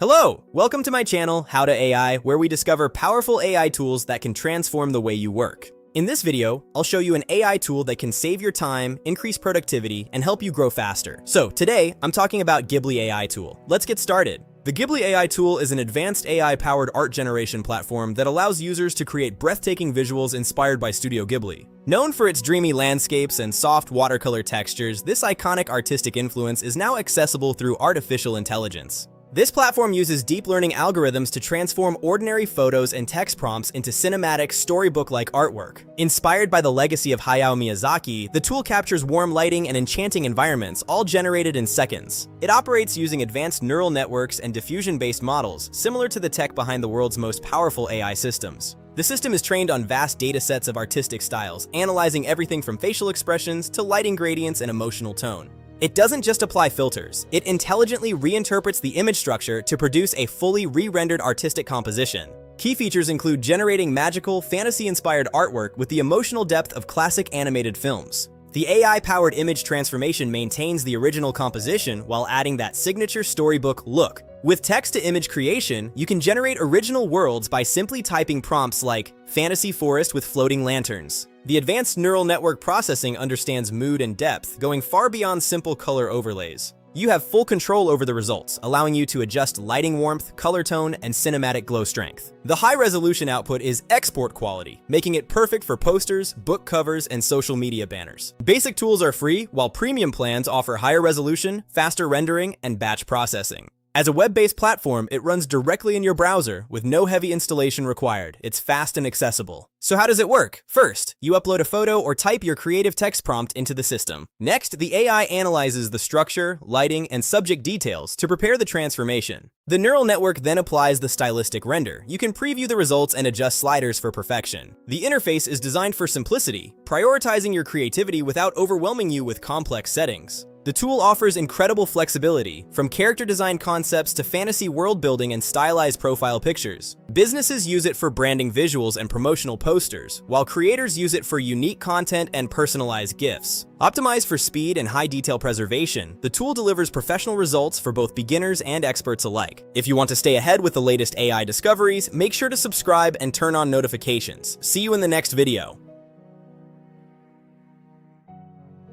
Hello! Welcome to my channel, How to AI, where we discover powerful AI tools that can transform the way you work. In this video, I'll show you an AI tool that can save your time, increase productivity, and help you grow faster. So today, I'm talking about Ghibli AI Tool. Let's get started. The Ghibli AI Tool is an advanced AI-powered art generation platform that allows users to create breathtaking visuals inspired by Studio Ghibli. Known for its dreamy landscapes and soft watercolor textures, this iconic artistic influence is now accessible through artificial intelligence. This platform uses deep learning algorithms to transform ordinary photos and text prompts into cinematic, storybook-like artwork. Inspired by the legacy of Hayao Miyazaki, the tool captures warm lighting and enchanting environments, all generated in seconds. It operates using advanced neural networks and diffusion-based models, similar to the tech behind the world's most powerful AI systems. The system is trained on vast datasets of artistic styles, analyzing everything from facial expressions to lighting gradients and emotional tone. It doesn't just apply filters, it intelligently reinterprets the image structure to produce a fully re-rendered artistic composition. Key features include generating magical, fantasy-inspired artwork with the emotional depth of classic animated films. The AI-powered image transformation maintains the original composition while adding that signature storybook look. With text-to-image creation, you can generate original worlds by simply typing prompts like fantasy forest with floating lanterns. The advanced neural network processing understands mood and depth, going far beyond simple color overlays. You have full control over the results, allowing you to adjust lighting warmth, color tone, and cinematic glow strength. The high-resolution output is export quality, making it perfect for posters, book covers, and social media banners. Basic tools are free, while premium plans offer higher resolution, faster rendering, and batch processing. As a web-based platform, it runs directly in your browser with no heavy installation required. It's fast and accessible. So how does it work? First, you upload a photo or type your creative text prompt into the system. Next, the AI analyzes the structure, lighting, and subject details to prepare the transformation. The neural network then applies the stylistic render. You can preview the results and adjust sliders for perfection. The interface is designed for simplicity, prioritizing your creativity without overwhelming you with complex settings. The tool offers incredible flexibility, from character design concepts to fantasy world building and stylized profile pictures. Businesses use it for branding visuals and promotional posters, while creators use it for unique content and personalized gifts. Optimized for speed and high detail preservation, the tool delivers professional results for both beginners and experts alike. If you want to stay ahead with the latest AI discoveries, make sure to subscribe and turn on notifications. See you in the next video.